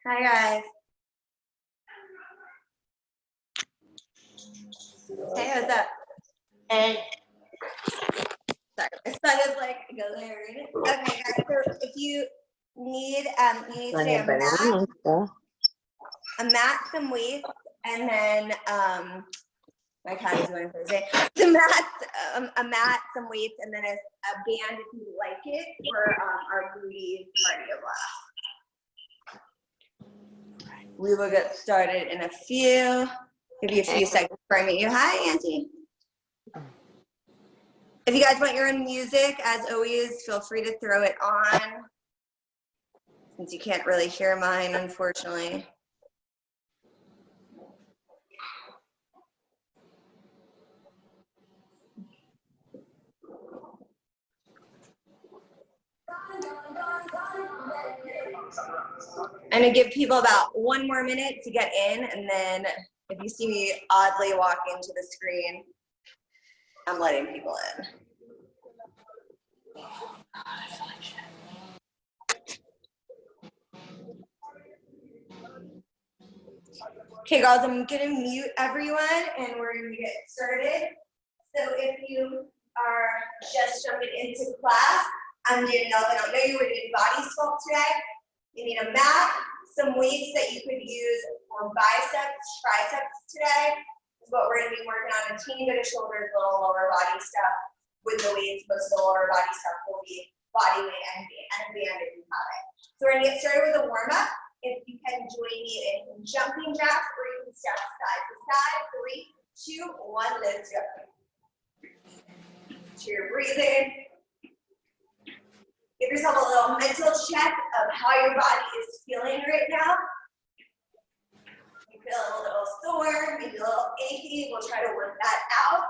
Hi guys. Hey, what's up? Hey. Sorry, my son is like, go there. Okay, guys. So if you need today a mat, some weights, and then my cat is going Thursday. A mat, some weights, and then a band if you like it for our booty cardio class. We will get started in a few. Give you a few seconds before I meet you. Hi, Auntie. If you guys want your own music, as always, feel free to throw it on. Since you can't really hear mine, unfortunately. I'm gonna give people about 1 more minute to get in, and then if you see me oddly walk into the screen, I'm letting people in. Okay, girls, I'm gonna mute everyone, and we're gonna get started. So if you are just jumping into class, I'm Danielle, and I know you were doing body sculpt today. You need a mat, some weights that you could use for biceps, triceps today. Is what we're gonna be working on. A teeny bit of shoulders, little lower body stuff with the weights. Most of the lower body stuff will be body weight and band if you have it. So we're gonna get started with a warm up. If you can join me in jumping jacks, or you can step side to side. 3, 2, 1, let's go. So you're breathing. Give yourself a little mental check of how your body is feeling right now. You feel a little sore, maybe a little achy. We'll try to work that out.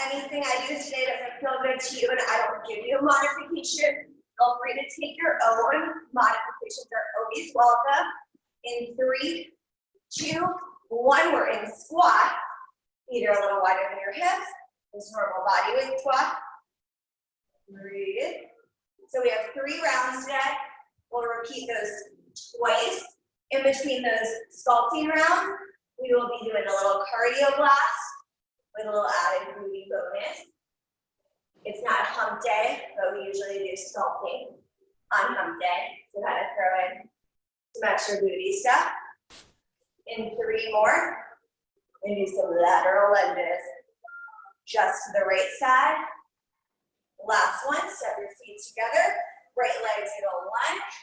Anything I do today doesn't feel good to you and I don't give you a modification, feel free to take your own. Modifications are always welcome. In 3, 2, 1, we're in squat. Feet are a little wider than your hips. This normal body weight squat. Breathe. So we have 3 rounds today. We'll repeat those twice. In between those sculpting rounds, we will be doing a little cardio blast with a little added booty bonus. It's not hump day, but we usually do sculpting on hump day. So kind of throw in some extra booty stuff. In 3 more, and do some lateral lunges. Just to the right side. Last one, step your feet together. Right leg's gonna lunge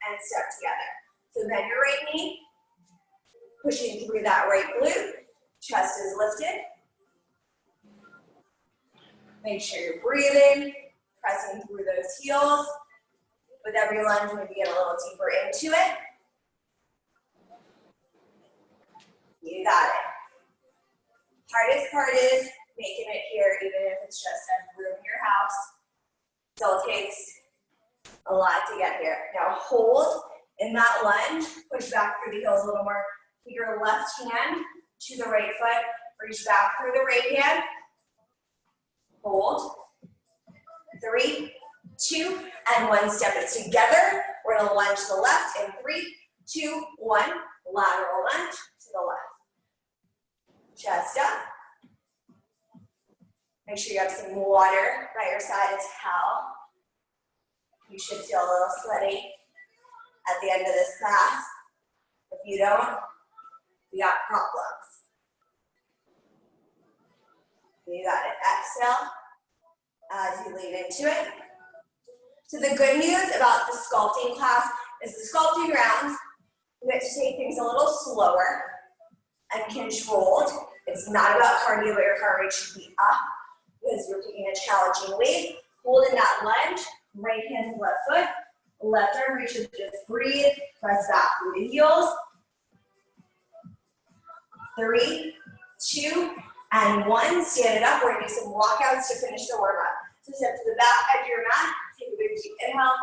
and step together. So then your right knee, pushing through that right glute. Chest is lifted. Make sure you're breathing, pressing through those heels. With every lunge, maybe get a little deeper into it. You got it. Hardest part is making it here, even if it's just a room in your house. Still takes a lot to get here. Now hold in that lunge, push back through the heels a little more. Take your left hand to the right foot, reach back through the right hand. Hold. 3, 2, and 1. Step it together. We're gonna lunge to the left in 3, 2, 1. Lateral lunge to the left. Chest up. Make sure you have some water by your side, a towel. You should feel a little sweaty at the end of this class. If you don't, we got problems. You got it. Exhale as you lean into it. So the good news about the sculpting class is the sculpting rounds, you get to take things a little slower and controlled. It's not about cardio, but your heart rate should be up because you're picking a challenging weight. Hold in that lunge, right hand to left foot, left arm reaches, just breathe, press back through the heels. 3, 2, and 1. Stand it up. We're gonna do some walkouts to finish the warm up. So step to the back edge of your mat, take a big deep inhale,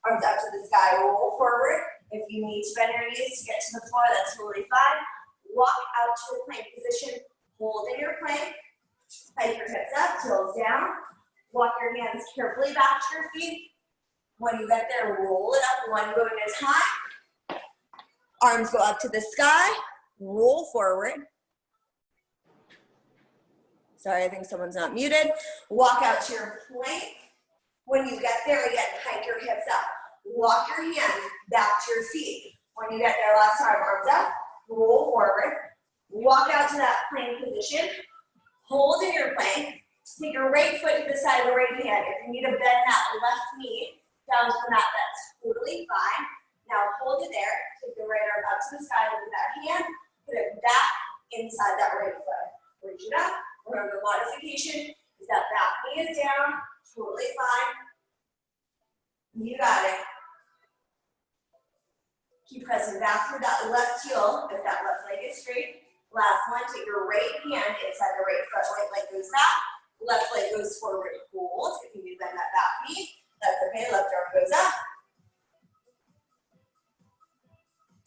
arms up to the sky, roll forward. If you need to bend your knees to get to the floor, that's totally fine. Walk out to a plank position, hold in your plank, tighten your hips up, toes down. Walk your hands carefully back to your feet. When you get there, roll it up, one bonus high. Arms go up to the sky, roll forward. Sorry, I think someone's not muted. Walk out to your plank. When you get there, again, hike your hips up. Walk your hands back to your feet. When you get there, last time, arms up, roll forward. Walk out to that plank position. Hold in your plank. Take your right foot to the side of the right hand. If you need to bend that left knee down to the mat, that's totally fine. Now hold it there. Take the right arm up to the sky with that hand. Put it back inside that right foot. Reach it up. Remember, modification is that back knee is down. Totally fine. You got it. Keep pressing back through that left heel if that left leg is straight. Last one, take your right hand inside the right foot. Right leg goes back. Left leg goes forward. Hold. If you need to bend that back knee, that's okay. Left arm goes up.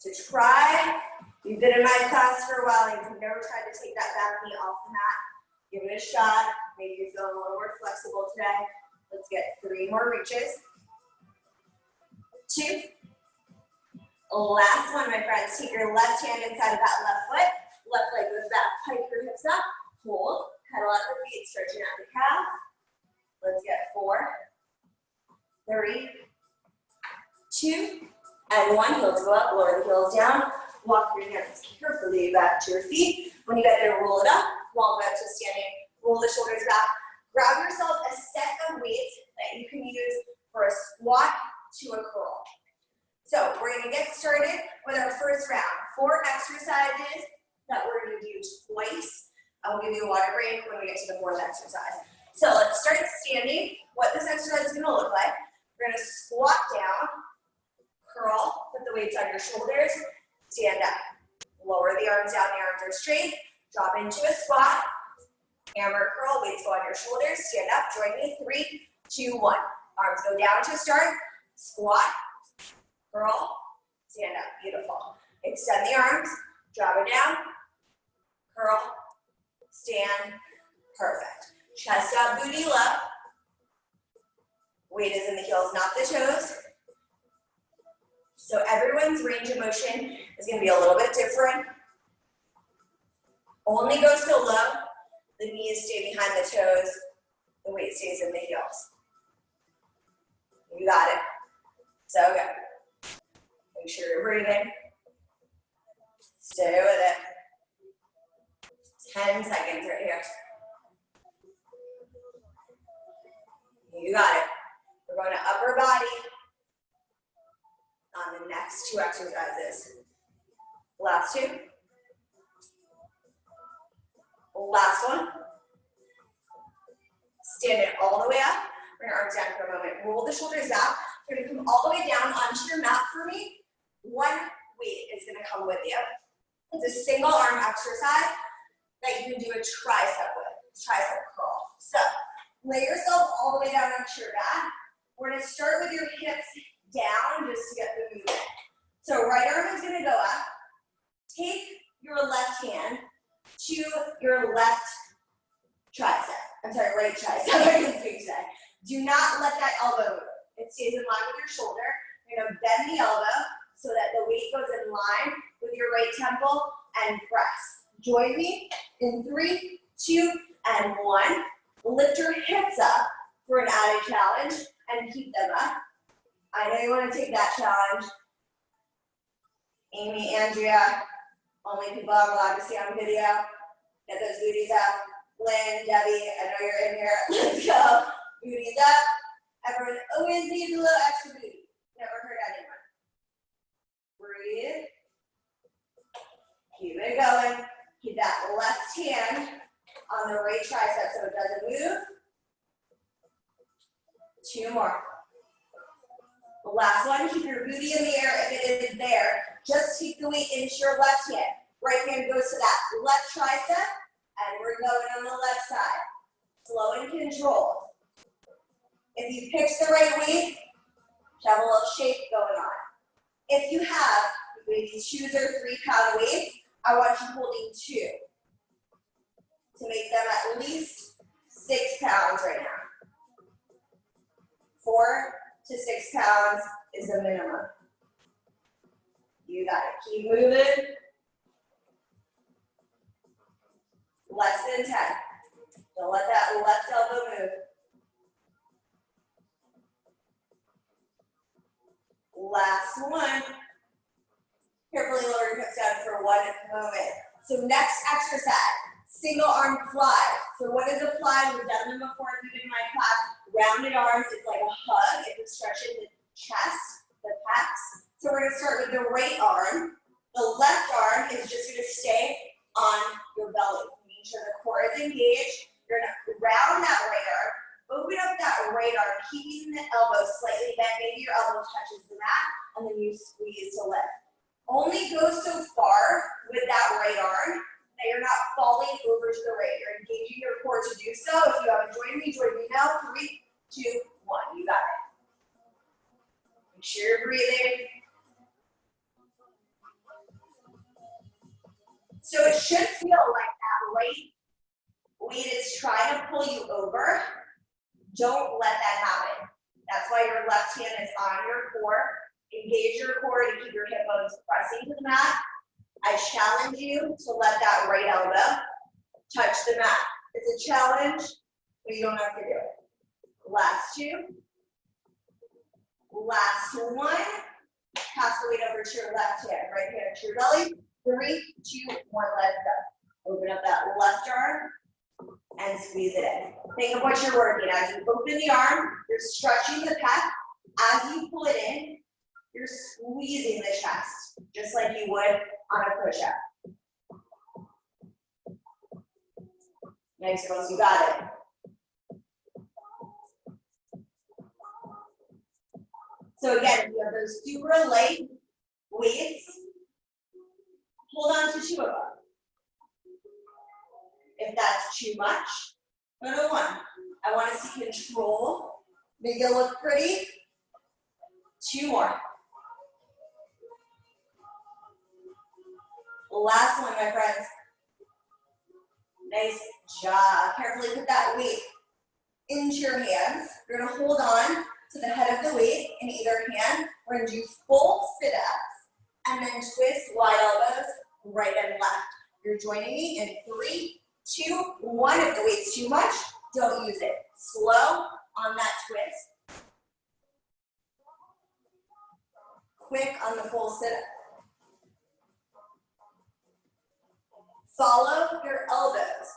To try, you've been in my class for a while and you've never tried to take that back knee off the mat. Give it a shot. Maybe you're feeling a little more flexible today. Let's get 3 more reaches. 2. Last one, my friends. Take your left hand inside of that left foot. Left leg goes back. Pike your hips up. Hold. Pedal out the feet, stretching out the calf. Let's get 4, 3, 2, and 1. Heels go up, lower the heels down. Walk your hands carefully back to your feet. When you get there, roll it up. Walk back to standing. Roll the shoulders back. Grab yourself a set of weights that you can use for a squat to a curl. So we're going to get started with our first round. 4 exercises that we're going to do twice. I'll give you a water break when we get to the 4th exercise. So let's start standing. What this exercise is going to look like, we're going to squat down, curl, put the weights on your shoulders, stand up. Lower the arms down, the arms are straight, drop into a squat, hammer curl, weights go on your shoulders, stand up, join me, 3, 2, 1. Arms go down to start, squat, curl, stand up, beautiful. Extend the arms, drop it down, curl, stand, perfect. Chest up, booty low. Weight is in the heels, not the toes. So everyone's range of motion is going to be a little bit different. Only go so low. The knees stay behind the toes. The weight stays in the heels. You got it. So good. Make sure you're breathing. Stay with it. 10 seconds right here. You got it. We're going to upper body on the next 2 exercises. Last 2. Last one. Stand it all the way up. Bring your arms down for a moment. Roll the shoulders back. You're going to come all the way down onto your mat for me. 1 weight is going to come with you. It's a single arm exercise that you can do a tricep with, tricep curl. So lay yourself all the way down onto your back. We're going to start with your hips down just to get the movement. So right arm is going to go up. Take your left hand to your left tricep. I'm sorry, right tricep. I can speak today. Do not let that elbow move. It stays in line with your shoulder. You're going to bend the elbow so that the weight goes in line with your right temple and press. Join me in 3, 2, and 1. Lift your hips up for an added challenge and keep them up. I know you want to take that challenge. Amy, Andrea, only people I'm allowed to see on video. Get those booties up. Lynn, Debbie, I know you're in here. Let's go. Booties up. Everyone always needs a little extra booty. Never hurt anyone. Breathe. Keep it going. Keep that left hand on the right tricep so it doesn't move. 2 more. The last one, keep your booty in the air if it is there. Just take the weight into your left hand. Right hand goes to that left tricep, and we're going on the left side. Slow and controlled. If you pick the right weight, you have a little shape going on. If you have maybe 2 or 3 pound weights, I want you holding 2 to make them at least 6 pounds right now. 4, to 6 pounds is the minimum. You got it. Keep moving. Less than 10. Don't let that left elbow move. Last one. Carefully lower your hips down for 1 moment. So next exercise, single arm fly. So what is a fly? We've done them before if you've been in my class. Rounded arms, it's like a hug. It's stretching the chest, the pecs. So we're gonna start with the right arm. The left arm is just gonna stay on your belly. Making sure the core is engaged. You're gonna round that right arm. Open up that right arm, keeping the elbow slightly bent. Maybe your elbow touches the mat, and then you squeeze to lift. Only go so far with that right arm that you're not falling over to the right. You're engaging your core to do so. If you haven't joined me now. 3, 2, 1. You got it. Make sure you're breathing. So it should feel like that right weight is trying to pull you over. Don't let that happen. That's why your left hand is on your core. Engage your core to keep your hip bones pressing to the mat. I challenge you to let that right elbow touch the mat. It's a challenge, but you don't have to do it. Last 2. Last 1. Pass the weight over to your left hand. Right hand to your belly. 3, 2, 1, let go. Open up that left arm and squeeze it in. Think of what you're working. As you open the arm, you're stretching the pec. As you pull it in, you're squeezing the chest, just like you would on a push-up. Nice, girls, you got it. So again, if you have those super light weights, hold on to 2 of them. If that's too much, go to 1. I want to see control. Make it look pretty. 2 more. Last one, my friends. Nice job. Carefully put that weight into your hands. You're going to hold on to the head of the weight in either hand. We're going to do full sit-ups and then twist wide elbows right and left. You're joining me in 3, 2, 1. If the weight's too much, don't use it. Slow on that twist. Quick on the full sit-up. Follow your elbows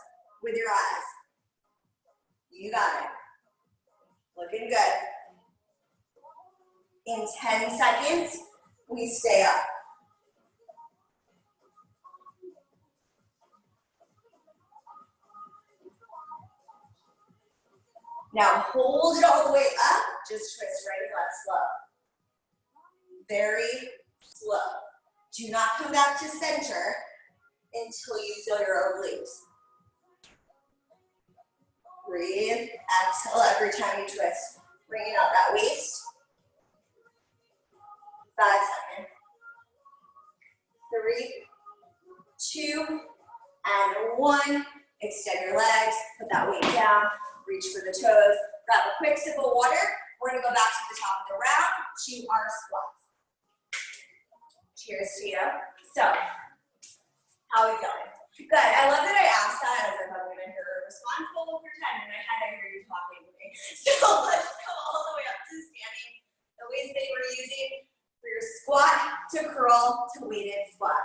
with your eyes. You got it. Looking good. In 10 seconds, we stay up. Now hold it all the way up, just twist right and left slow. Very slow. Do not come back to center until you feel your obliques. Breathe, exhale every time you twist. Bringing out that waist. 5 seconds. 3, 2, and 1. Extend your legs, put that weight down, reach for the toes. Grab a quick sip of water. We're gonna go back to the top of the round to our squats. Cheers to you. So, how are we feeling? Good. I love that I asked that as if I'm gonna hear responsible for 10 in my head. I hear you talking to me. So let's go all the way up to standing. The weights that we're using for your squat to curl to weighted squat.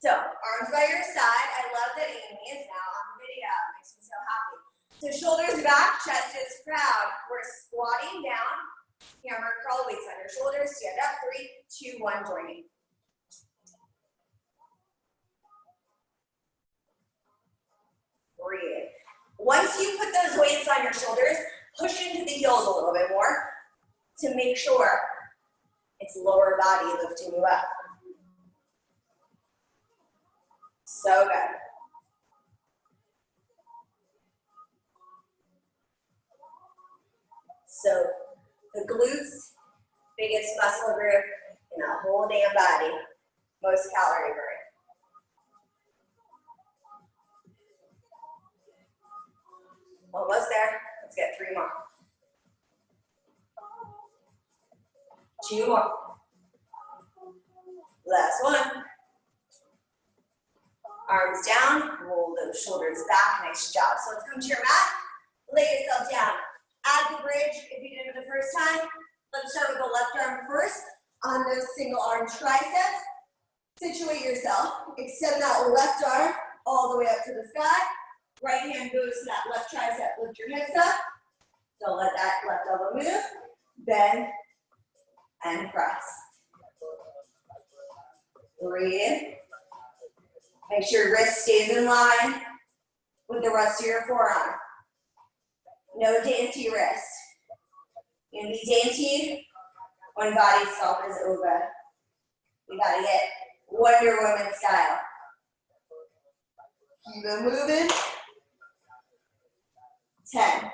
So arms by your side. I love that Amy is now on the video. It makes me so happy. So shoulders back, chest is proud. We're squatting down. Hammer curl, weights on your shoulders. Stand up. 3, 2, 1. Joining. Breathe. Once you put those weights on your shoulders, push into the heels a little bit more to make sure it's lower body lifting you up. So good. So the glutes, biggest muscle group in the whole damn body, most calorie burn. Almost there. Let's get 3 more. 2 more. Last one. Arms down, roll those shoulders back, nice job. So let's come to your mat, lay yourself down. Add the bridge if you did it the first time. Let's start with the left arm first on those single arm triceps. Situate yourself, extend that left arm all the way up to the sky. Right hand goes to that left tricep, lift your hips up. Don't let that left elbow move. Bend and press. Breathe. Make sure your wrist stays in line with the rest of your forearm. No dainty wrist. You're gonna be dainty when body sculpt is over. We gotta get Wonder Woman style. Keep it moving. 10.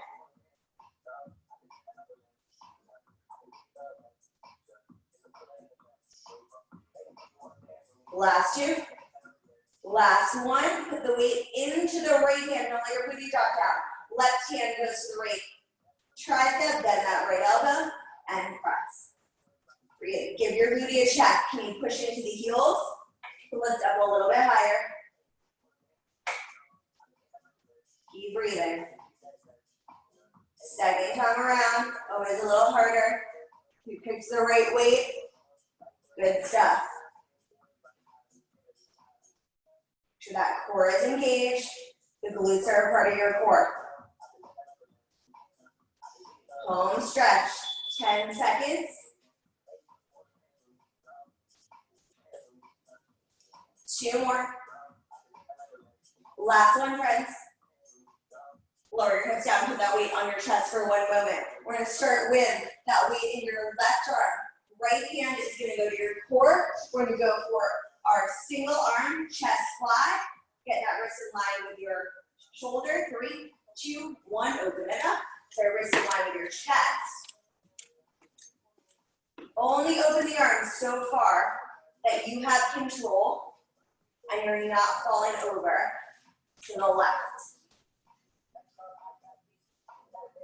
Last 2. Last one. Put the weight into the right hand. Don't let your booty drop down. Left hand goes to the right tricep, bend that right elbow, and press. Breathe. Give your booty a check. Can you push into the heels? Lift up a little bit higher. Keep breathing. Second time around, always a little harder. You pick the right weight. Good stuff. Make sure that core is engaged. The glutes are a part of your core. Home stretch. 10 seconds. 2 more. Last one, friends. Lower your hips down, put that weight on your chest for 1 moment. We're gonna start with that weight in your left arm. Right hand is gonna go to your core. We're gonna go for our single arm chest fly. Get that wrist in line with your shoulder. 3, 2, 1, open it up. So wrist in line with your chest. Only open the arms so far that you have control and you're not falling over to the left.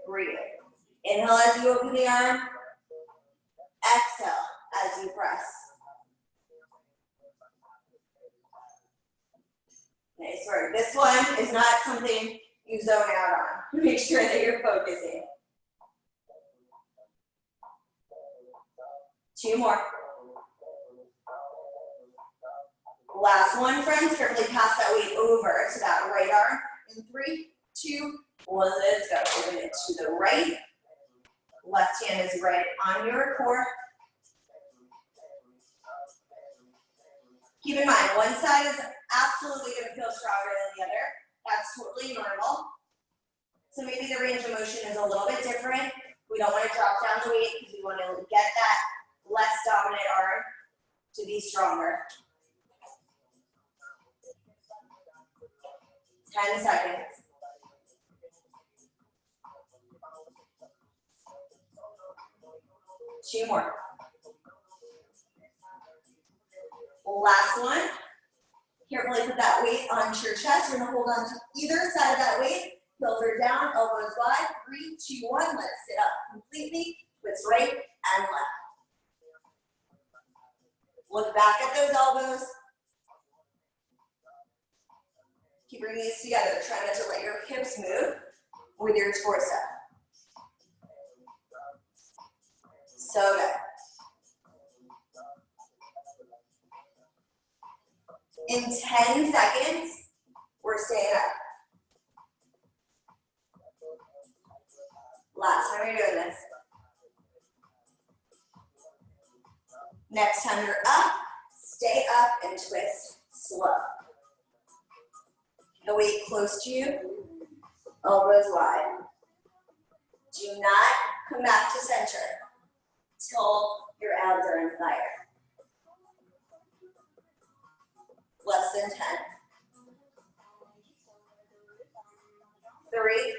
Breathe. Inhale as you open the arm. Exhale as you press. Nice work. This one is not something you zone out on. Make sure that you're focusing. 2 more. Last one, friends. Carefully pass that weight over to that right arm. In 3, 2, 1, let's go. Open it to the right. Left hand is right on your core. Keep in mind, one side is absolutely going to feel stronger than the other. That's totally normal. So maybe the range of motion is a little bit different. We don't want to drop down the weight because we want to get that less dominant arm to be stronger. 10 seconds. Two more. Last one. Carefully put that weight onto your chest. We're going to hold on to either side of that weight. Heels are down, elbows wide. 3, 2, 1. Let's sit up completely. Twist right and left. Look back at those elbows. Keep bringing these together. Try not to let your hips move with your torso. So good. In 10 seconds, we're staying up. Last time you're doing this. Next time you're up, stay up and twist slow. The weight close to you, elbows wide. Do not come back to center till your abs are in fire. Less than 10. 3,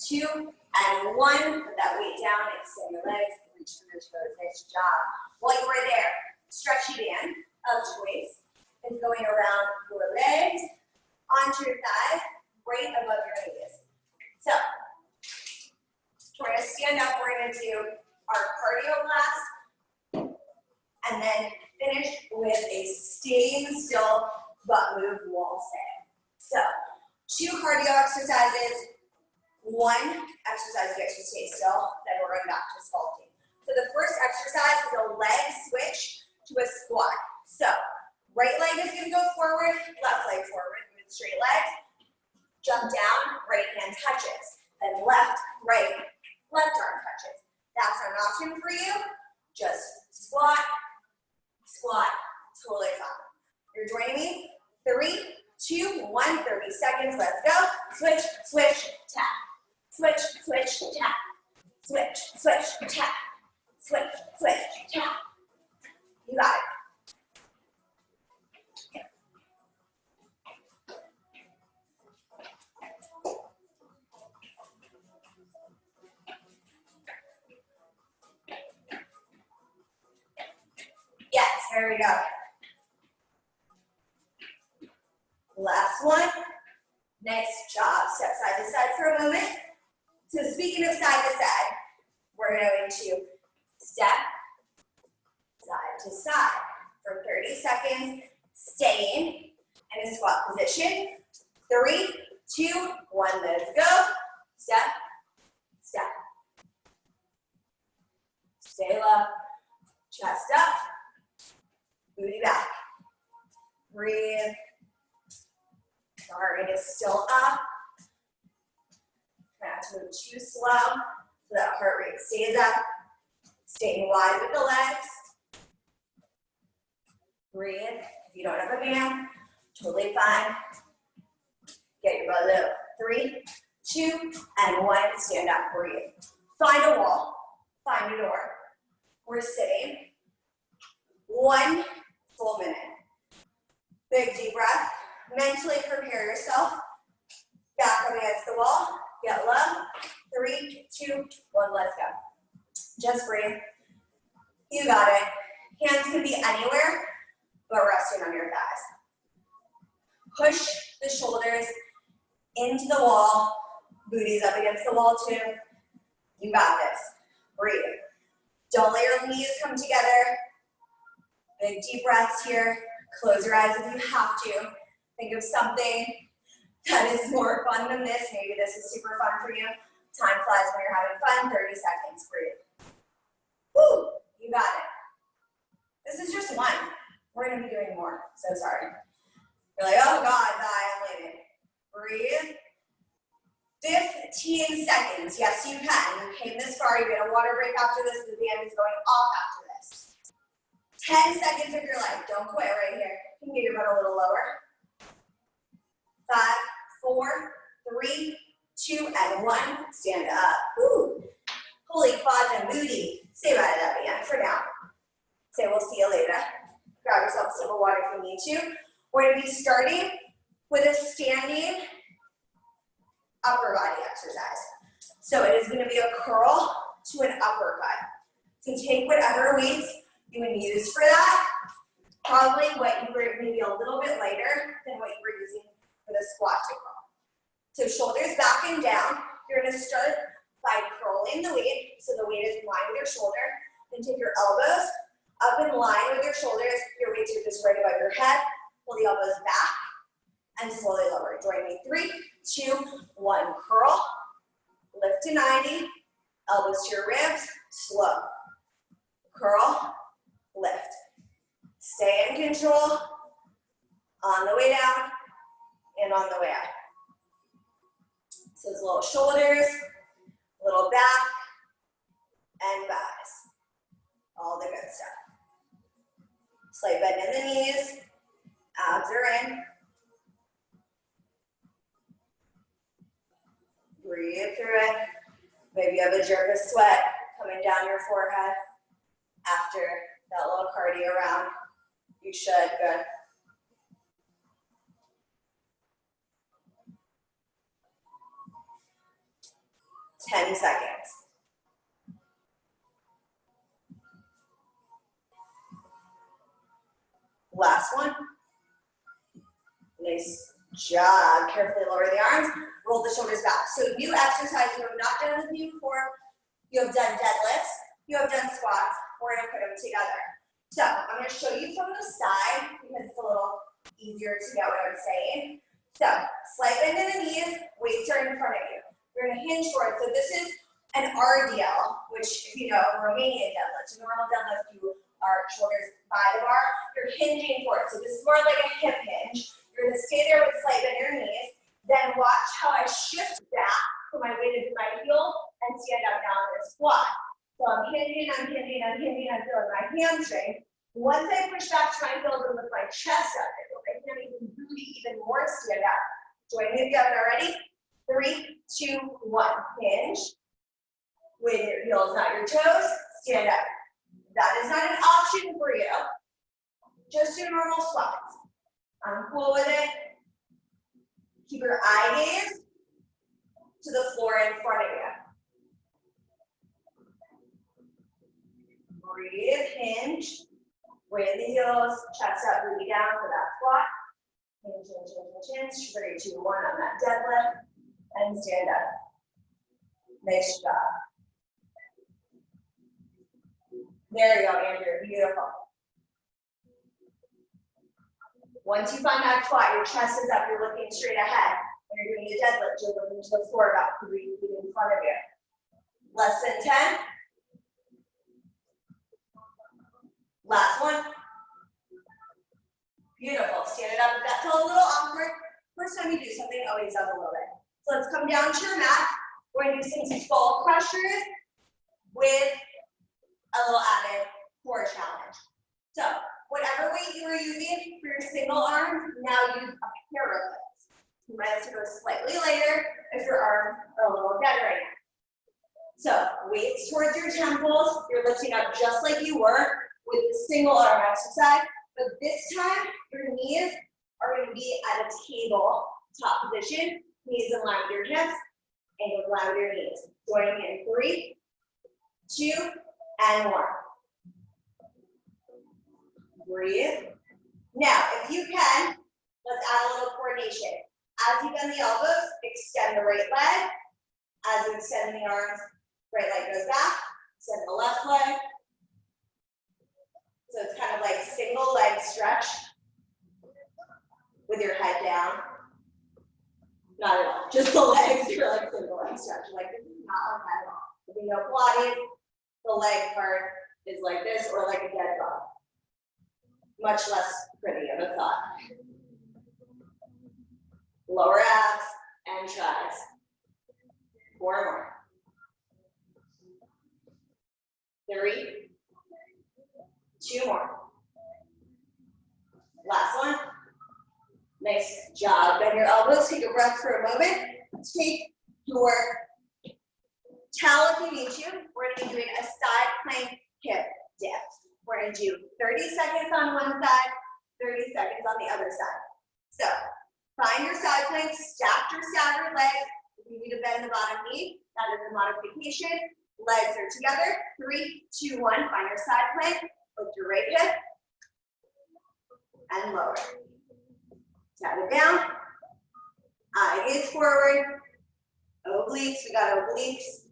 2, and 1. Put that weight down, extend your legs, reach for your toes. Nice job. While you're right there, stretchy band of choice is going around your legs, onto your thighs, right above your knees. So, we're going to stand up. We're going to do our cardio blast and then finish with a staying still butt move wall sit. So 2 cardio exercises, 1 exercise you get to stay still, then we're going back to sculpting. So the first exercise is a leg switch to a squat. So right leg is going to go forward, left leg forward with straight legs. Jump down, right hand touches. Then left, right, left arm touches. That's not an option for you. Just squat, squat, totally fine. You're joining me? 3, 2, 1, 30 seconds. Let's go. Switch, switch, tap. Switch, switch, tap. Switch, switch, tap. Switch, switch, tap. You got it. Yes, there we go. Last one. Nice job. Step side to side for a moment. So speaking of side to side, we're going to step side to side for 30 seconds, staying in a squat position. 3, 2, 1, let's go. Step, step. Stay low. Chest up. Booty back. Breathe. Sorry, it's still up. Try not to move too slow so that heart rate stays up. Staying wide with the legs. Breathe. If you don't have a band, totally fine. Get your butt low. 3, 2, and 1. Stand up. Breathe. Find a wall. Find a door. We're sitting. 1 full minute. Big deep breath. Mentally prepare yourself. Back up against the wall. Get low. 3, 2, 1, let's go. Just breathe. You got it. Hands can be anywhere, but resting on your thighs. Push the shoulders into the wall. Booties up against the wall too. You got this. Breathe. Don't let your knees come together. Big deep breaths here. Close your eyes if you have to. Think of something that is more fun than this. Maybe this is super fun for you. Time flies when you're having fun. 30 seconds. Breathe. Woo! You got it. This is just 1. We're going to be doing more. So sorry. You're like, oh God, I'm leaving. Breathe. 15 seconds. Yes, you can. You came this far. You get a water break after this. The band is going off after this. 10 seconds of your life. Don't quit right here. You can get your butt a little lower. 5, 4, 3, 2, and 1. Stand up. Woo. Holy quads and booty. Say bye to that band for now. Say we'll see you later. Grab yourself a sip of water if you need to. We're going to be starting with a standing upper body exercise. So it is going to be a curl to an uppercut. So take whatever weights you would use for that. Probably what you were maybe a little bit lighter than what you were using for the squat to curl. So shoulders back and down. You're going to start by curling the weight, so the weight is in line with your shoulder. Then take your elbows up in line with your shoulders. Your weights are just right above your head. Pull the elbows back and slowly lower. Join me. 3, 2, 1. Curl. Lift to 90. Elbows to your ribs. Slow. Curl. Lift. Stay in control. On the way down and on the way up. So it's little shoulders, little back, and thighs. All the good stuff. Slight bend in the knees. Abs are in. Breathe through it. Maybe you have a jerk of sweat coming down your forehead after that little cardio round. You should. Good. Ten seconds. Last one. Nice job. Carefully lower the arms. Roll the shoulders back. So new exercise you have not done with me before. You have done deadlifts. You have done squats. We're going to put them together. So I'm going to show you from the side because it's a little easier to get what I'm saying. So slight bend in the knees, weights are in front of you. You're going to hinge forward. So this is an RDL, which if you know, Romanian deadlift. So normal deadlift, you are shoulders by the bar. You're hinging forward. So this is more like a hip hinge. You're going to stay there with slight bend in your knees. Then watch how I shift back, put my weight into my heel, and stand up now in this squat. So I'm hinging, I'm feeling my hamstring. Once I push back, try and build it with my chest up. I feel my hammy booty even more stand up. Join me if you haven't already. 3, 2, 1. Hinge. With your heels, not your toes. Stand up. That is not an option for you. Just do normal squats. I'm cool with it. Keep your eye gaze to the floor in front of you. Breathe, hinge, weight in the heels, chest up, booty down for that squat. Hinge, hinge, hinge, hinge. 3, 2, 1 on that deadlift. And stand up. Nice job. There you go, Andrew. Beautiful. Once you find that squat, your chest is up, you're looking straight ahead. When you're doing the deadlift, you're looking to the floor about 3 feet in front of you. Less than 10. Last one. Beautiful. Stand it up. If that felt a little awkward, first time you do something, always up a little bit. So let's come down to your mat. We're going to do some skull crushers with a little added core challenge. So whatever weight you were using for your single arm, now use a pair of those. You might have to go slightly later if your arms are a little dead right now. So weights towards your temples. You're lifting up just like you were with the single arm exercise, but this time your knees are going to be at a table top position, knees in line with your hips, ankles in line with your knees. Joining in 3, 2, and 1. Breathe. Now, if you can, let's add a little coordination. As you bend the elbows, extend the right leg. As you extend the arms, right leg goes back, extend the left leg. So it's kind of like single leg stretch with your head down. Not at all, just the legs, you're like single leg stretch. Like this is not like that at all. If you know Pilates, the leg part is like this or like a dead dog. Much less pretty of a thought. Lower abs and tries. 4 more. 3, 2 more. Last one. Nice job. Bend your elbows. Take a breath for a moment. Take your towel if you need to. We're going to be doing a side plank hip dip. We're going to do 30 seconds on one side, 30 seconds on the other side. So find your side plank, stack your staggered legs. If you need to bend the bottom knee, that is a modification. Legs are together. 3, 2, 1. Find your side plank. Lift your right hip and lower. Tap it down. Eye gaze forward. Obliques. We got obliques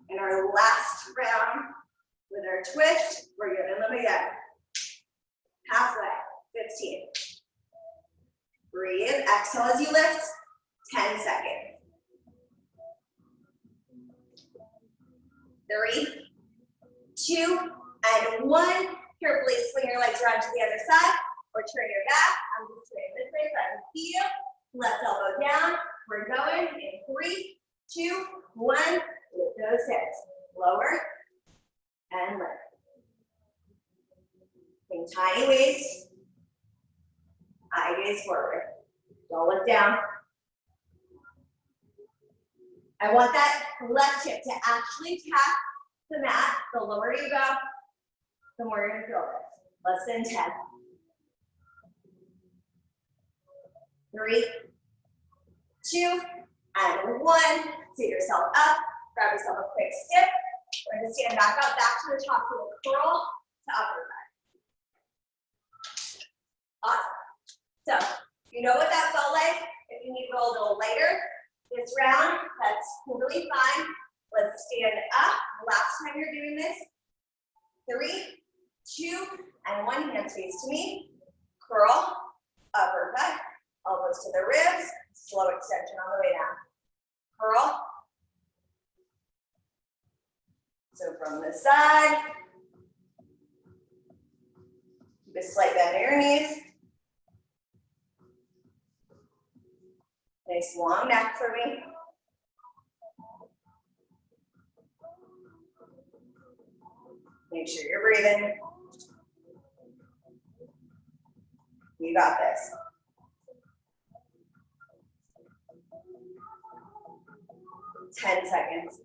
in our last round with our twist. We're giving them again. Halfway. 15. Breathe. Exhale as you lift. 10 seconds. 3, 2, and 1. Carefully swing your legs around to the other side or turn your back. I'm just doing this way so I can see you. Left elbow down. We're going in 3, 2, 1. Lift those hips. Lower and lift. Think tiny weights. Eye gaze forward. Don't look down. I want that left hip to actually tap the mat. The lower you go, the more you're going to feel this. Less than 10. 3, 2, and 1. Sit yourself up. Grab yourself a quick step. We're going to stand back up, back to the top of the curl to uppercut. Awesome. So, you know what that felt like? If you need to go a little lighter this round, that's totally fine. Let's stand up. Last time you're doing this. 3, 2, and one hand face to me, curl, uppercut, elbows to the ribs, slow extension on the way down. Curl. So from the side, keep a slight bend in your knees. Nice long neck for me. Make sure you're breathing. You got this. Ten seconds.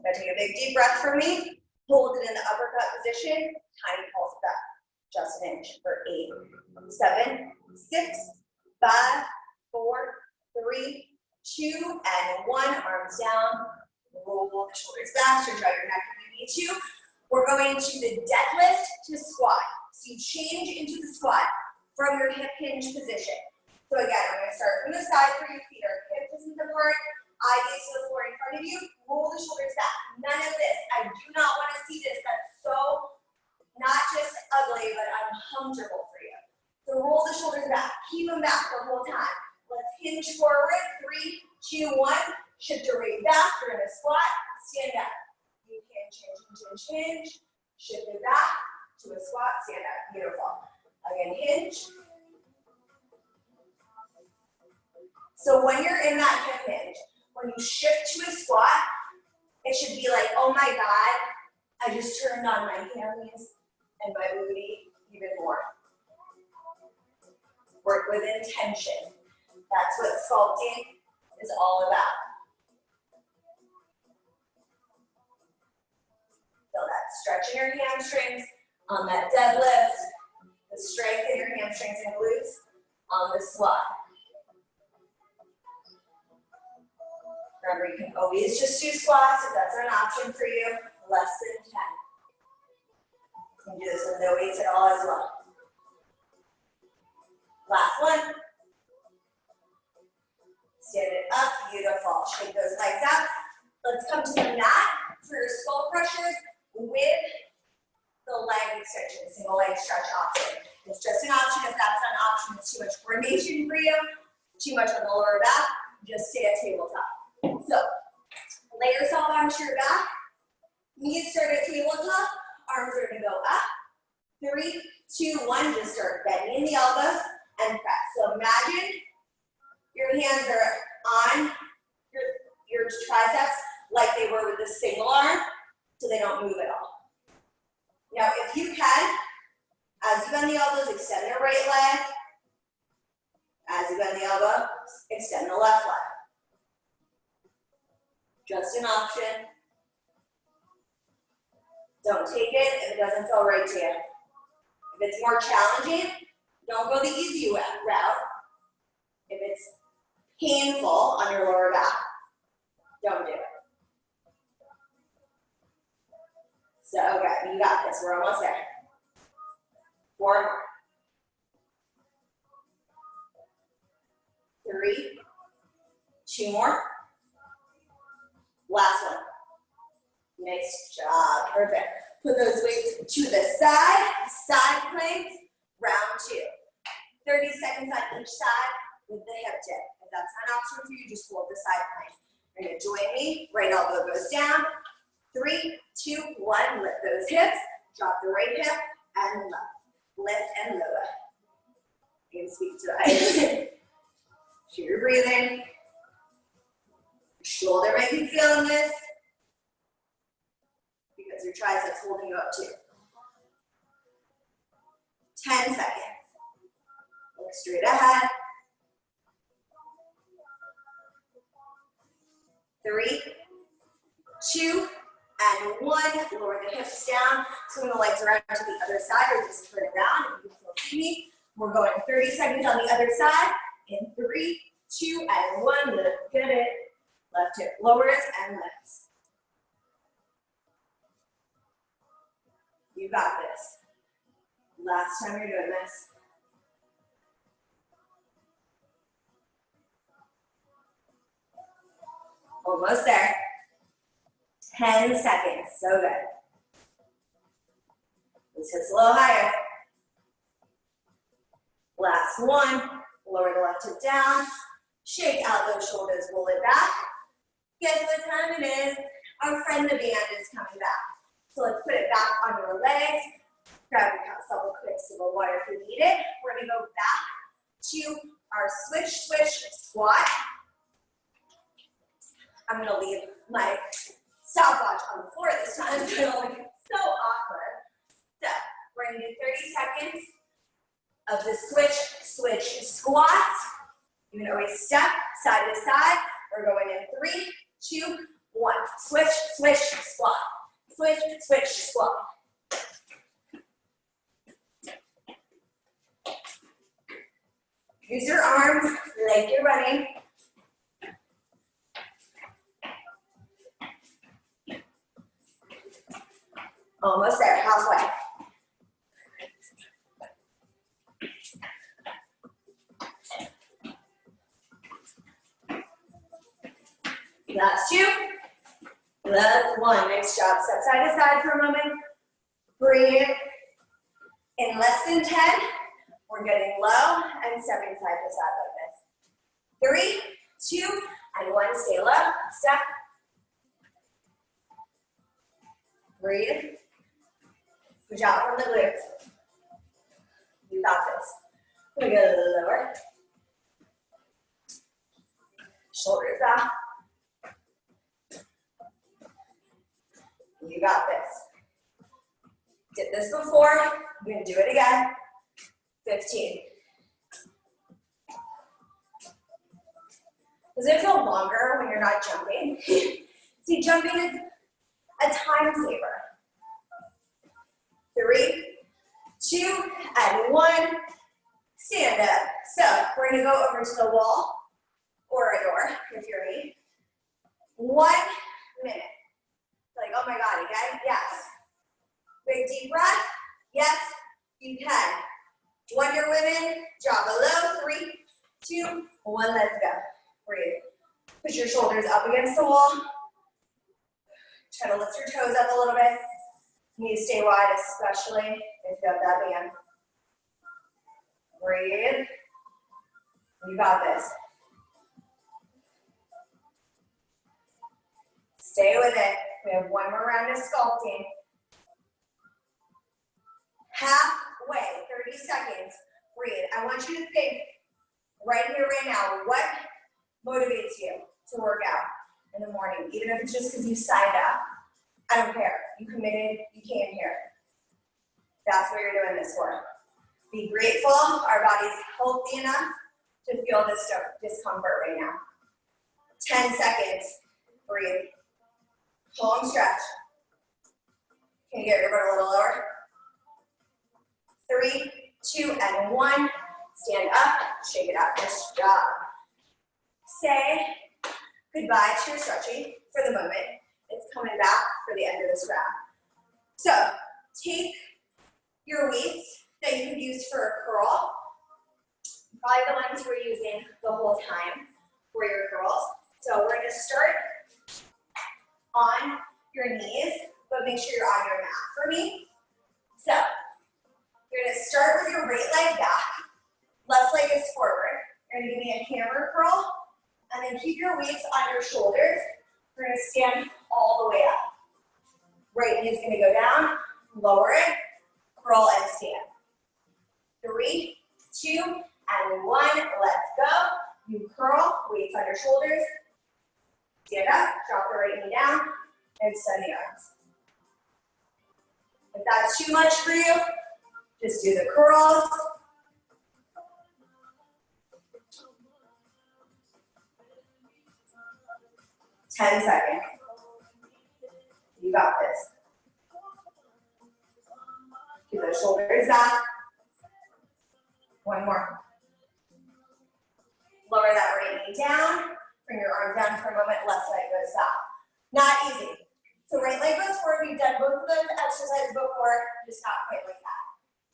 Now take a big deep breath for me. Hold it in the uppercut position. Tiny pulse back. Just an inch for 8, 7, 6, 5, 4, 3, 2, and 1. Arms down. Roll the shoulders back. Stretch out your neck if you need to. We're going to the deadlift to squat. So you change into the squat from your hip hinge position. So again, I'm going to start from the side for your feet are hip distance apart. Eye gaze to the floor in front of you. Roll the shoulders back. None of this. I do not want to see this. That's so not just ugly, but uncomfortable for you. So roll the shoulders back. Keep them back the whole time. Let's hinge forward. 3, 2, 1. Shift your weight back. You're in a squat. Stand up. You can hinge. Shift it back to a squat. Stand up. Beautiful. Again, hinge. So when you're in that hip hinge, when you shift to a squat, it should be like, oh my God, I just turned on my hammies and my booty even more. Work with intention. That's what sculpting is all about. Feel that stretch in your hamstrings on that deadlift, the strength in your hamstrings and glutes on the squat. Remember, you can always just do squats if that's an option for you, less than 10. You can do this with no weights at all as well. Last one. Stand it up, beautiful. Shake those legs out. Let's come to the mat for your skull crushers with the leg extension, single leg stretch option. It's just an option. If that's not an option, it's too much coordination for you, too much on the lower back, just stay at tabletop. So, lay yourself onto your back, knees start at tabletop, arms are gonna go up. 3, 2, 1, just start bending the elbows and press. So imagine your hands are on your triceps like they were with the single arm, so they don't move at all. Now, if you can, as you bend the elbows, extend the right leg. As you bend the elbow, extend the left leg. Just an option. Don't take it if it doesn't feel right to you. If it's more challenging, don't go the easy route. If it's painful on your lower back, don't do it. So, okay, you got this. We're almost there. 4 more. 3, 2 more. Last one. Nice job. Perfect. Put those weights to the side. Side planks. Round 2. 30 seconds on each side with the hip dip. If that's not an option for you, just hold the side plank. You're going to join me. Right elbow goes down. 3, 2, 1. Lift those hips. Drop the right hip and left. Lift and lower. You can speak to it. Keep your breathing. Shoulder might be feeling this because your triceps holding you up too. 10 seconds. Look straight ahead. 3, 2, and 1. Lower the hips down. Swing the legs around to the other side or just turn around if you can see me. We're going 30 seconds on the other side. In 3, 2, and 1. Lift, get it. Left hip lowers and lifts. You got this. Last time you're doing this. Almost there. 10 seconds, so good. This is a little higher. Last one, lower the left hip down. Shake out those shoulders, roll it back. Guess what time it is? Our friend the band is coming back. So let's put it back on your legs. Grab yourself a quick sip of water if you need it. We're gonna go back to our switch, switch, squat. I'm gonna leave my stopwatch on the floor this time, so it'll look so awkward. So we're gonna do 30 seconds of the switch, switch, squat. You can always step side to side. We're going in 3, 2, 1. Switch, switch, squat. Switch, switch, squat. Use your arms like you're running. Almost there, halfway. Last 2. Last 1. Nice job. Step side to side for a moment. Breathe. In less than 10, we're getting low and stepping side to side like this. 3, 2, and 1. Stay low. Step. Breathe. Push out from the glutes. You got this. We're gonna go a little lower. Shoulders back. You got this. Did this before. You're gonna do it again. 15. Does it feel longer when you're not jumping? See, jumping is a time saver. 3, 2, and 1. Stand up. So we're gonna go over to the wall or a door if you're me. 1 minute. Like, oh my God, again? Yes. Big deep breath. Yes, you can. Wonder Women, jog a low. 3, 2, 1, let's go. Breathe. Push your shoulders up against the wall. Try to lift your toes up a little bit. You need to stay wide, especially if you have that band. Breathe. You got this. Stay with it. We have 1 more round of sculpting. Halfway, 30 seconds. Breathe. I want you to think right here, right now, what motivates you to work out in the morning, even if it's just because you signed up. I don't care. You committed, you came here. That's what you're doing this for. Be grateful. Our body's healthy enough to feel this discomfort right now. 10 seconds. Breathe. Long stretch. Can you get your butt a little lower? 3, 2, and 1. Stand up. Shake it out. Nice job. Say goodbye to your stretching for the moment. It's coming back for the end of this round. So take your weights that you could use for a curl. Probably the ones we're using the whole time for your curls. So we're going to start on your knees, but make sure you're on your mat for me. So you're going to start with your right leg back. Left leg is forward. You're going to give me a hammer curl, and then keep your weights on your shoulders. We're going to stand all the way up. Right knee is going to go down, lower it, curl and stand. 3, 2, and 1. Let's go. You curl, weights on your shoulders. Stand up, drop the right knee down, and extend the arms. If that's too much for you, just do the curls. Ten seconds. You got this. Keep those shoulders back. 1 more. Lower that right knee down. Bring your arm down for a moment. Left leg goes back. Not easy. So right leg goes forward. We've done both of those exercises before, just not quite like that.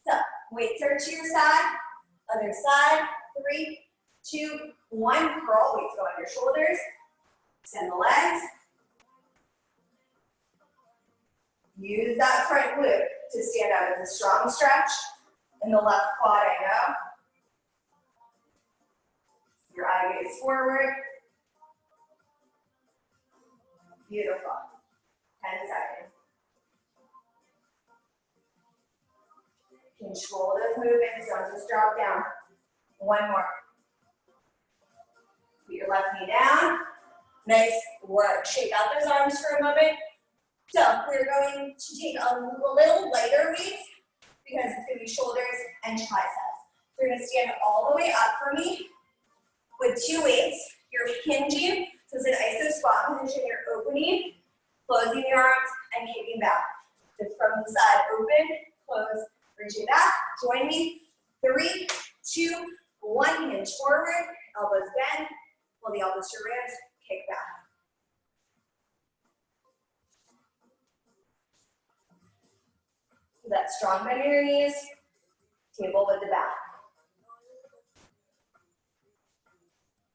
So weights are to your side. Other side. 3, 2, 1. Curl. Weights go on your shoulders. Extend the legs. Use that front glute to stand up. It's a strong stretch in the left quad, I know. Your eye gaze forward. Beautiful. 10 seconds. Control those movements, don't just drop down. One more. Put your left knee down. Nice work. Shake out those arms for a moment. So we're going to take a little lighter weight because it's going to be shoulders and triceps. We're going to stand all the way up for me with 2 weights. You're hinging, so it's an iso squat position. You're opening, closing the arms, and kicking back. Just from the side, open, close, reaching back. Join me. 3, 2, 1. Hinge forward, elbows bend, pull the elbows to your ribs, kick back. That strong bend in your knees, table with the back.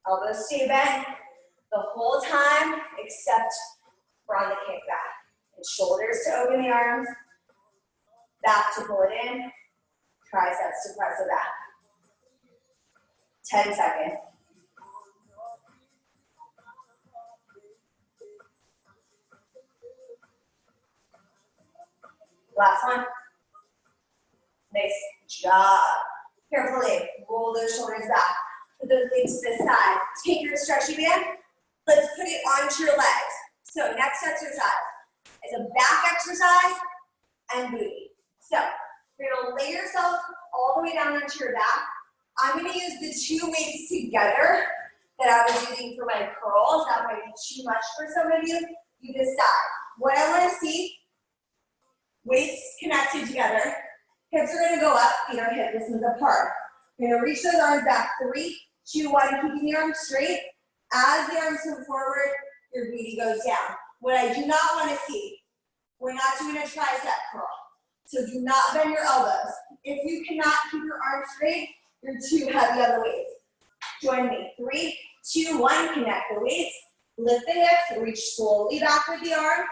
Elbows stay bent the whole time except for on the kickback. And shoulders to open the arms, back to pull it in, triceps to press it back. 10 seconds. Last one. Nice job. Carefully roll those shoulders back. Put those legs to the side. Take your stretchy band. Let's put it onto your legs. So next exercise is a back exercise and booty. So you're gonna lay yourself all the way down onto your back. I'm gonna use the 2 weights together that I was using for my curls. That might be too much for some of you. You decide. What I wanna see, weights connected together. Hips are gonna go up, feet are hip distance apart. You're gonna reach those arms back. 3, 2, 1, keeping the arms straight. As the arms come forward, your booty goes down. What I do not wanna see, we're not doing a tricep curl. So do not bend your elbows. If you cannot keep your arms straight, you're too heavy on the weights. Join me. 3, 2, 1, connect the weights. Lift the hips, reach slowly back with the arms.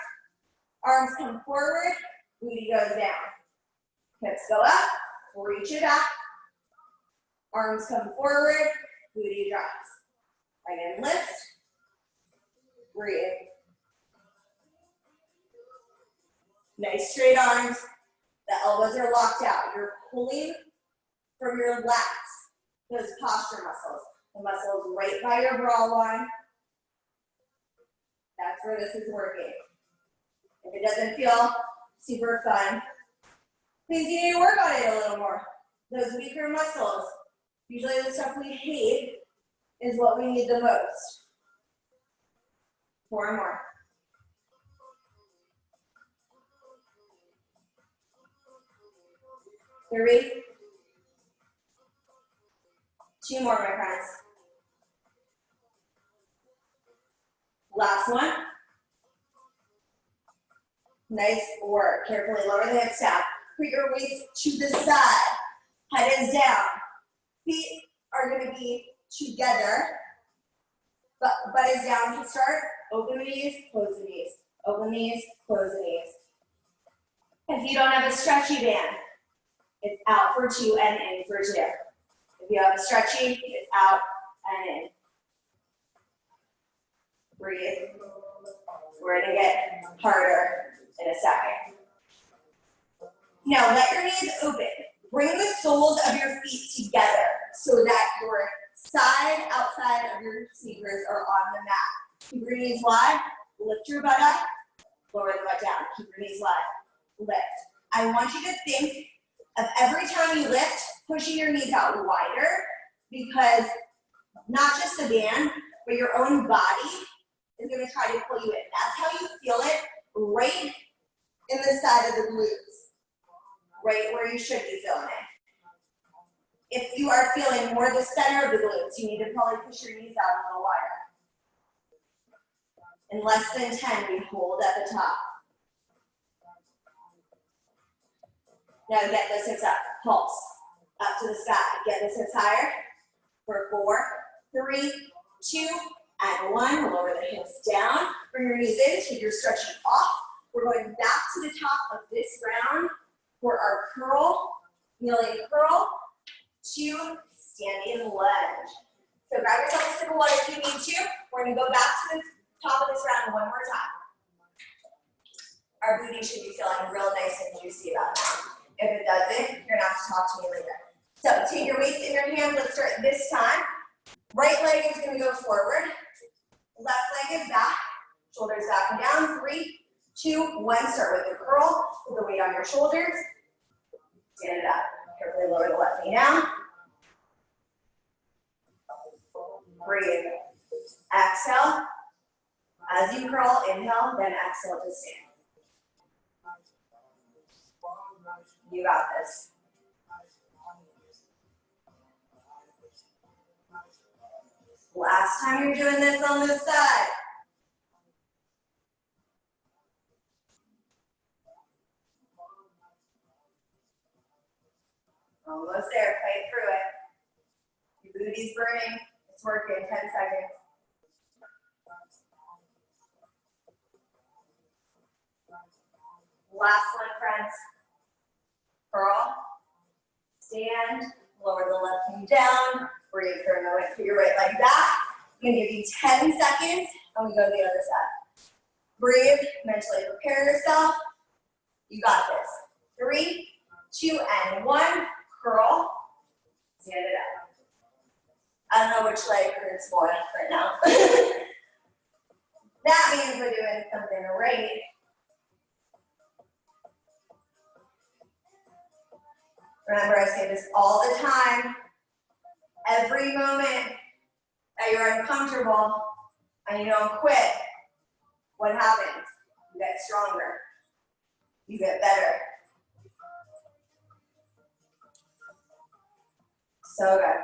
Arms come forward, booty goes down. Hips go up, reach it back. Arms come forward, booty drops. Again, lift, breathe. Nice straight arms. The elbows are locked out. You're pulling from your lats, those posture muscles. The muscles right by your bra line. That's where this is working. If it doesn't feel super fun, please you need to work on it a little more. Those weaker muscles, usually the stuff we hate, is what we need the most. 4 more. Three. 2 more, my friends. Last one. Nice work. Carefully lower the hips down. Put your weights to the side. Head is down. Feet are going to be together. Butt is down to start. Open the knees, close the knees. Open the knees, close the knees. If you don't have a stretchy band, it's out for 2 and in for 2. If you have a stretchy, it's out and in. Breathe. We're going to get harder in a second. Now let your knees open. Bring the soles of your feet together so that your side, outside of your sneakers are on the mat. Keep your knees wide. Lift your butt up. Lower the butt down. Keep your knees wide. Lift. I want you to think of every time you lift, pushing your knees out wider, because not just the band, but your own body is going to try to pull you in. That's how you feel it, right in the side of the glutes, right where you should be feeling it. If you are feeling more the center of the glutes, you need to probably push your knees out a little wider. In less than 10, we hold at the top. Now get those hips up, pulse, up to the sky. Get those hips higher for 4, 3, 2, and 1. Lower the hips down, bring your knees in, take your stretching off. We're going back to the top of this round for our curl, kneeling curl to standing lunge. So grab yourself a sip of water if you need to. We're gonna go back to the top of this round one more time. Our booty should be feeling real nice and juicy about now. If it doesn't, you're gonna have to talk to me later. So take your weights in your hands. Let's start this time. Right leg is gonna go forward. Left leg is back. Shoulders back and down. 3, 2, 1. Start with the curl. Put the weight on your shoulders. Stand it up. Carefully lower the left knee down. Breathe. Exhale. As you curl, inhale, then exhale to stand. You got this. Last time you're doing this on this side. Almost there, fight through it. Your booty's burning, it's working, 10 seconds. Last one, friends. Curl, stand, lower the left knee down, breathe for a moment, put your right leg back. I'm gonna give you 10 seconds, and we go to the other side. Breathe, mentally prepare yourself. You got this. 3, 2, and 1. Curl, stand it up. I don't know which leg hurts more right now. That means we're doing something right. Remember, I say this all the time. Every moment that you're uncomfortable and you don't quit, what happens? You get stronger. You get better. So good.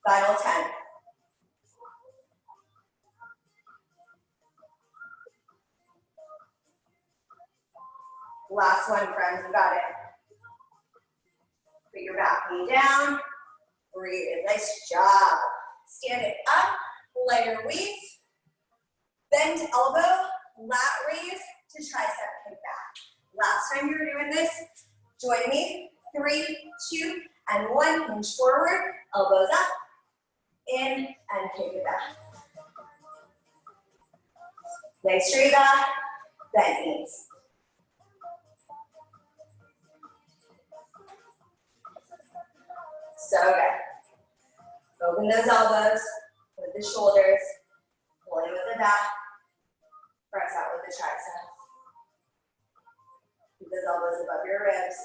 Final 10. Last one, friends, you got it. Put your back knee down. Breathe. Nice job. Stand it up. Lighter weights. Bend elbow. Lat raise to tricep kick back. Last time you were doing this, join me. 3, 2, and 1. Hinge forward. Elbows up. In and kick it back. Nice straight back. Bend knees. So good. Open those elbows with the shoulders, pull in with the back, press out with the triceps. Keep those elbows above your ribs.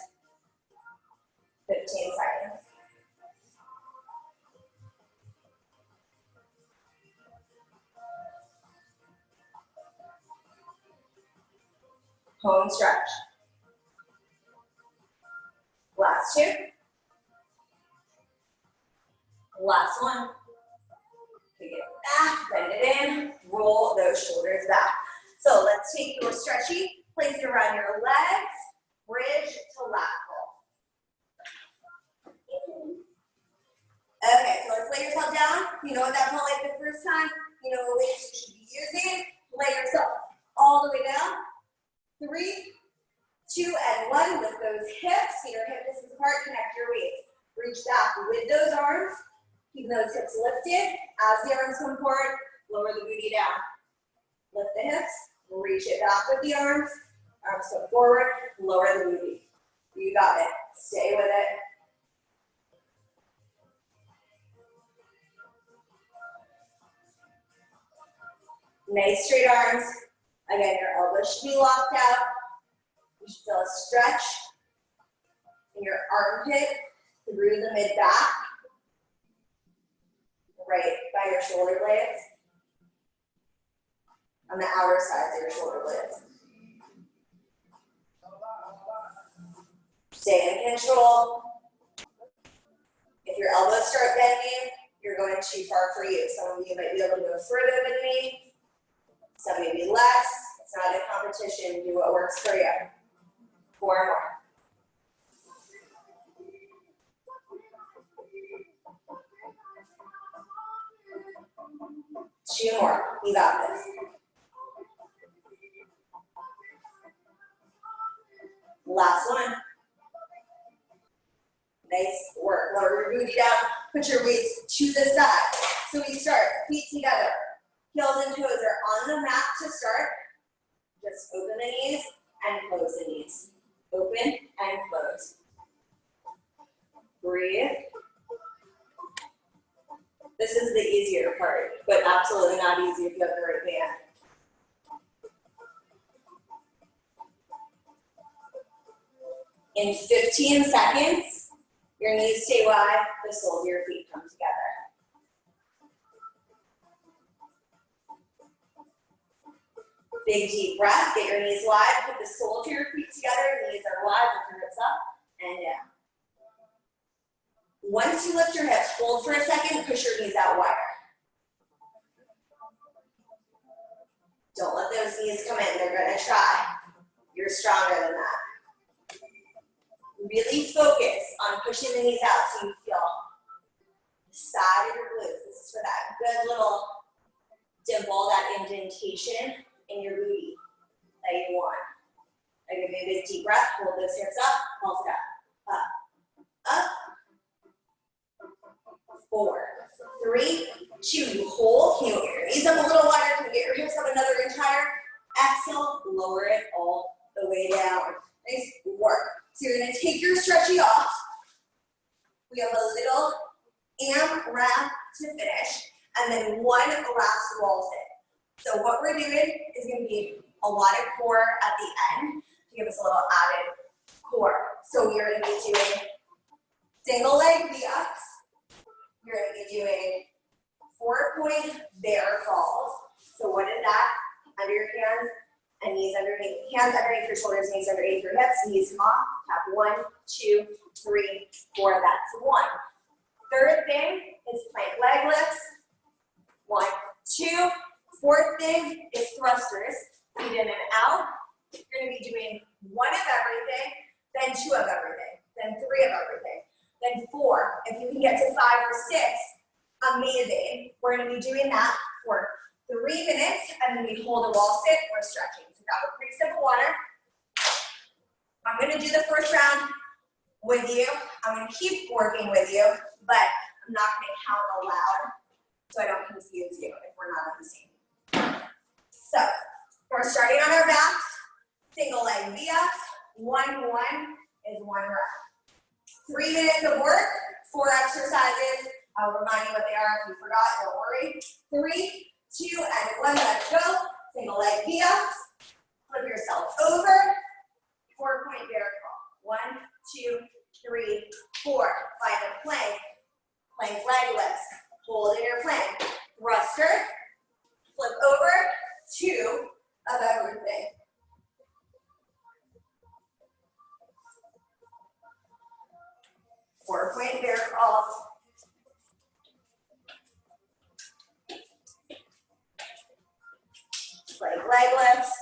15 seconds. Home stretch. Last 2. Last one. Take it back, bend it in, roll those shoulders back. So let's take your stretchy, place it around your legs, bridge to lat pull. Okay, so let's lay yourself down. You know what that felt like the first time. You know what weights you should be using. Lay yourself all the way down. 3, 2, and 1. Lift those hips. Get your hip distance apart. Connect your weights. Reach back with those arms. Keep those hips lifted. As the arms come forward, lower the booty down. Lift the hips, reach it back with the arms. Arms come forward, lower the booty. You got it. Stay with it. Nice straight arms. Again, your elbows should be locked out. You should feel a stretch in your armpit through the mid-back. Right by your shoulder blades. On the outer sides of your shoulder blades. Stay in control. If your elbows start bending, you're going too far for you. Some of you might be able to go further than me. Some maybe less. It's not a competition. Do what works for you. 4 more. 2 more. You got this. Last one. Nice work. Lower your booty down. Put your weights to the side. So we start, feet together. Heels and toes are on the mat to start. Just open the knees and close the knees. Open and close. Breathe. This is the easier part, but absolutely not easy if you have the right band. In 15 seconds, your knees stay wide, the soles of your feet come together. Big deep breath, get your knees wide, put the soles of your feet together, knees are wide, lift your hips up and down. Once you lift your hips, hold for a second, push your knees out wider. Don't let those knees come in, they're gonna try. You're stronger than that. Really focus on pushing the knees out so you feel the side of your glutes. This is for that good little dimple, that indentation in your booty that you want. I give you a big deep breath, hold those hips up, pulse it up, up. 4, 3, 2, you hold. Can you get your knees up a little wider? Can you get your hips up another inch higher? Exhale, lower it all the way down. Nice work. So you're gonna take your stretchy off. We have a little AMRAP to finish, and then one last wall sit. So what we're doing is gonna be a lot of core at the end to give us a little added core. So you're gonna be doing single leg V-ups. You're going to be doing 4-point bear crawls. So what is that? Under your hands and knees underneath. Hands underneath your shoulders, knees underneath your hips. Knees come off. Tap 1, 2, 3, 4. That's 1. Third thing is plank leg lifts. 1, 2. Fourth thing is thrusters. Feet in and out. You're going to be doing 1 of everything, then 2 of everything, then 3 of everything. Then 4, if you can get to 5 or 6, amazing. We're gonna be doing that for 3 minutes, and then we hold a wall sit or stretching. So grab a pretty simple water. I'm gonna do the first round with you. I'm gonna keep working with you, but I'm not gonna count aloud so I don't confuse you if we're not on the same. So, we're starting on our backs, single leg V-ups, 1-1 is 1 round. 3 minutes of work, 4 exercises. I'll remind you what they are if you forgot, don't worry. 3, 2, and 1, let's go. Single leg V-ups. Flip yourself over. 4-point bear crawl. 1, 2, 3, 4. Find a plank. Plank leg lifts. Hold in your plank. Thruster. Flip over. 2 of everything. Four-point bear crawls. Plank leg lifts.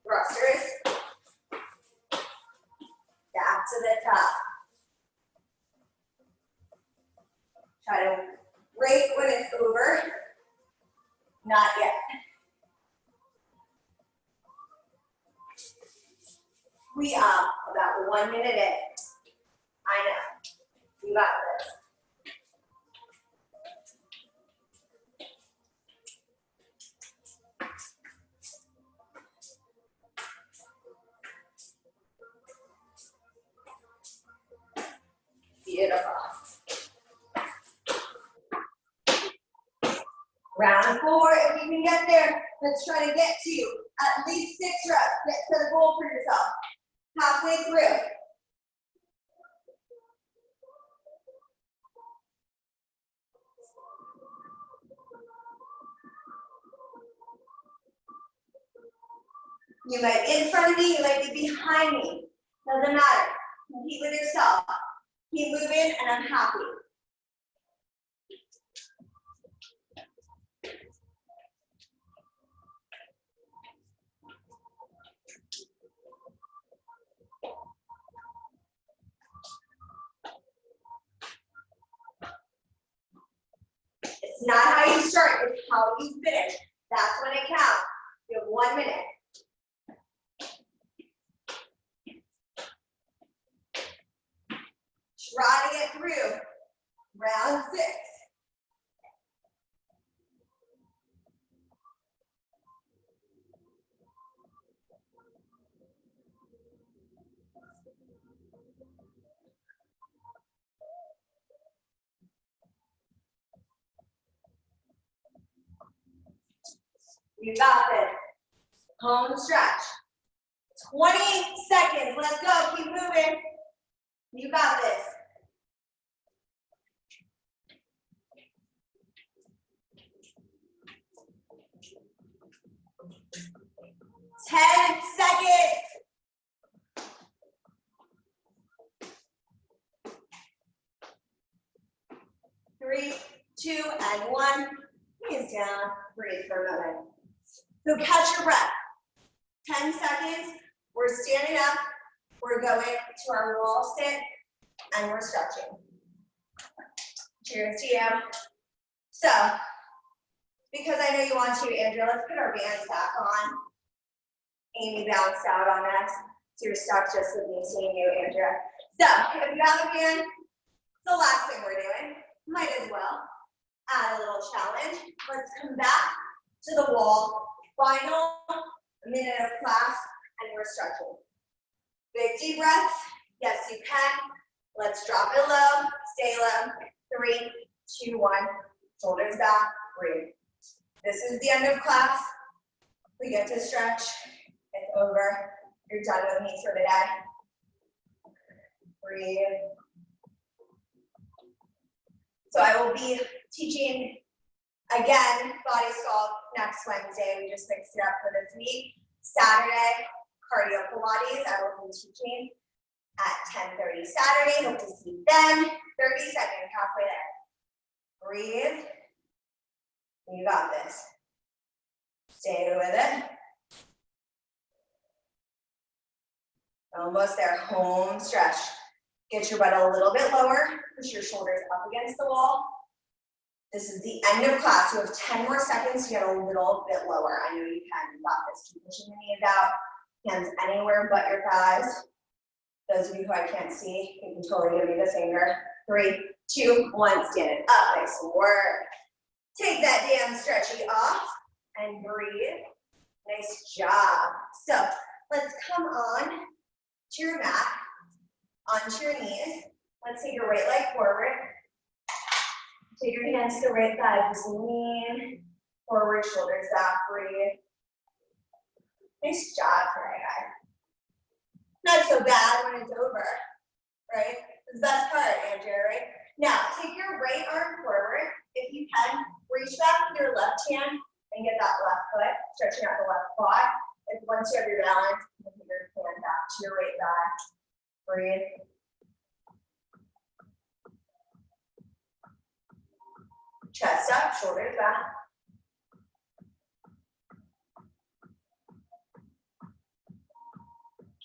Thrusters. Back to the top. Try to break when it's over. Not yet. We are about 1 minute in. I know. You got this. Beautiful. Round 4, if you can get there, let's try to get to at least 6 reps. Get to the goal for yourself. Halfway through. You might be in front of me, you might be behind me. Doesn't matter. Compete with yourself. Keep moving, and I'm happy. It's not how you start, it's how you finish. That's when it counts. You have 1 minute. Try to get through round 6. You got this. Home stretch. 20 seconds. Let's go. Keep moving. You got this. Ten seconds. 3, 2, and 1. Hands down. Breathe for a moment. So catch your breath. 10 seconds. We're standing up. We're going to our wall sit, and we're stretching. Cheers to you. So, because I know you want to, Andrea, let's put our bands back on. Amy bounced out on us, so you're stuck just with me seeing you, Andrea. So, if you have a band, it's the last thing we're doing. Might as well add a little challenge. Let's come back to the wall. Final minute of class, and we're stretching. Big deep breaths. Yes, you can. Let's drop it low. Stay low. 3, 2, 1. Shoulders back. Breathe. This is the end of class. We get to stretch. It's over. You're done with me for the day. Breathe. So I will be teaching again body sculpt next Wednesday. We just mixed it up for this week. Saturday, cardio Pilates. I will be teaching at 10:30 Saturday. Hope to see you then. 30 seconds, halfway there. Breathe. You got this. Stay with it. Almost there. Home stretch. Get your butt a little bit lower. Push your shoulders up against the wall. This is the end of class. You have 10 more seconds to get a little bit lower. I know you can. You got this. Keep pushing the knees out. Hands anywhere but your thighs. Those of you who I can't see, you can totally give me the finger. 3, 2, 1. Stand it up. Nice work. Take that damn stretchy off and breathe. Nice job. So let's come on to your mat, onto your knees. Let's take your right leg forward. Take your hands to the right thigh. Just lean forward, shoulders back. Breathe. Nice job today, guys. Not so bad when it's over, right? It's the best part, Andrea, right? Now, take your right arm forward. If you can, reach back with your left hand and get that left foot, stretching out the left quad. And once you have your balance, you can put your hand back to your right thigh. Breathe. Chest up, shoulders back.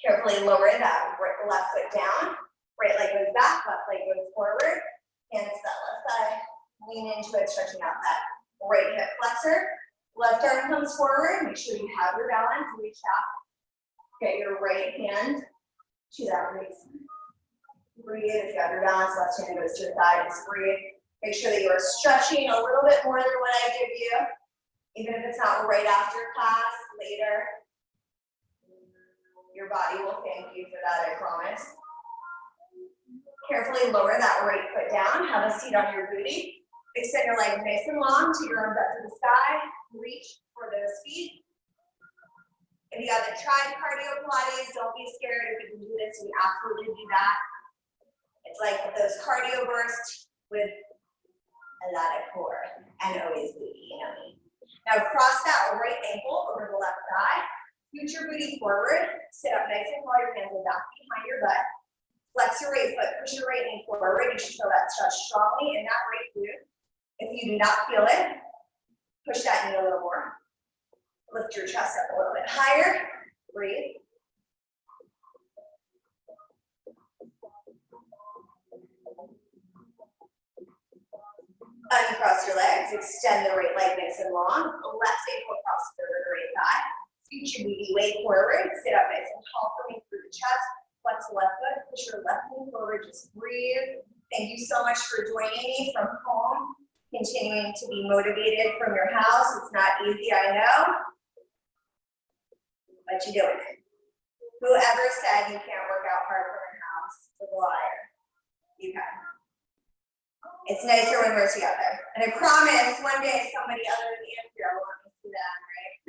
Carefully lower that left foot down. Right leg goes back, left leg goes forward. Hands to that left side. Lean into it, stretching out that right hip flexor. Left arm comes forward. Make sure you have your balance. Reach out. Get your right hand to that right side. Breathe. If you have your balance, left hand goes to your thigh. Just breathe. Make sure that you are stretching a little bit more than what I give you. Even if it's not right after class, later. Your body will thank you for that, I promise. Carefully lower that right foot down. Have a seat on your booty. Extend your legs nice and long to your arms up to the sky. Reach for those feet. If you haven't tried cardio Pilates, don't be scared. If you can do this, you absolutely do that. It's like those cardio bursts with a lot of core and always booty, you know me. Now cross that right ankle over the left thigh. Scoot your booty forward. Sit up nice and tall. Your hands are back behind your butt. Flex your right foot. Push your right knee forward. You should feel that stretch strongly in that right glute. If you do not feel it, push that knee a little more. Lift your chest up a little bit higher. Breathe. Uncross your legs. Extend the right leg nice and long. Left ankle across the right thigh. Scoot your booty way forward. Sit up nice and tall, coming through the chest. Flex the left foot. Push your left knee forward. forward, just breathe. Thank you so much for joining me from home, continuing to be motivated from your house. It's not easy, I know, but you're doing it. Whoever said you can't work out hard from your house is a liar. You can. It's nicer when we're together. And I promise one day somebody other than Andrea will let me see that, right?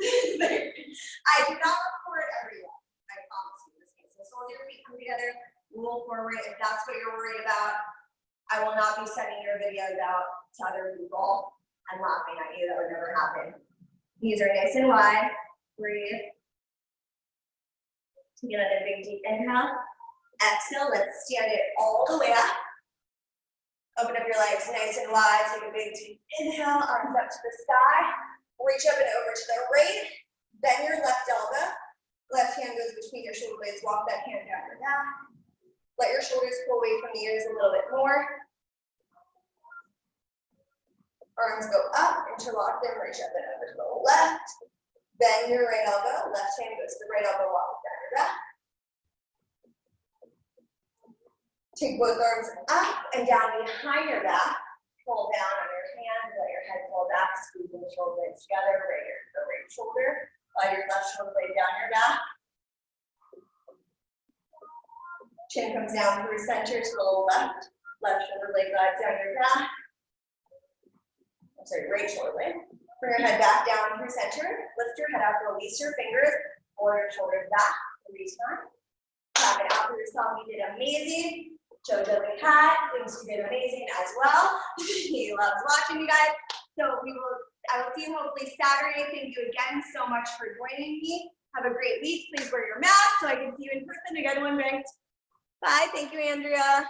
I do not record everyone. I promise you this case. So hold your feet come together, roll forward. If that's what you're worried about, I will not be sending your videos out to other people and laughing at you. That would never happen. Knees are nice and wide. Breathe. Take another big deep inhale. Exhale. Let's stand it all the way up. Open up your legs nice and wide. Take a big deep inhale. Arms up to the sky. Reach up and over to the right. Bend your left elbow. Left hand goes between your shoulder blades. Walk that hand down your back. Let your shoulders pull away from the ears a little bit more. Arms go up, interlock them, reach up and over to the left. Bend your right elbow. Left hand goes to the right elbow, walk down your back. Take both arms up and down behind your back. Pull down on your hand, let your head pull back, squeezing the shoulder blades together, the right shoulder. Let your left shoulder blade down your back. Chin comes down through center to the left. Left shoulder blade glides down your back. I'm sorry, right shoulder blade. Bring your head back down through center. Lift your head up, release your fingers, or your shoulders back. Release time. Clap it out for yourself. You did amazing. Jojo the cat thinks you did amazing as well. He loves watching you guys. So I will see you hopefully Saturday. Thank you again so much for joining me. Have a great week. Please wear your mask so I can see you in person again one day. Bye. Thank you, Andrea.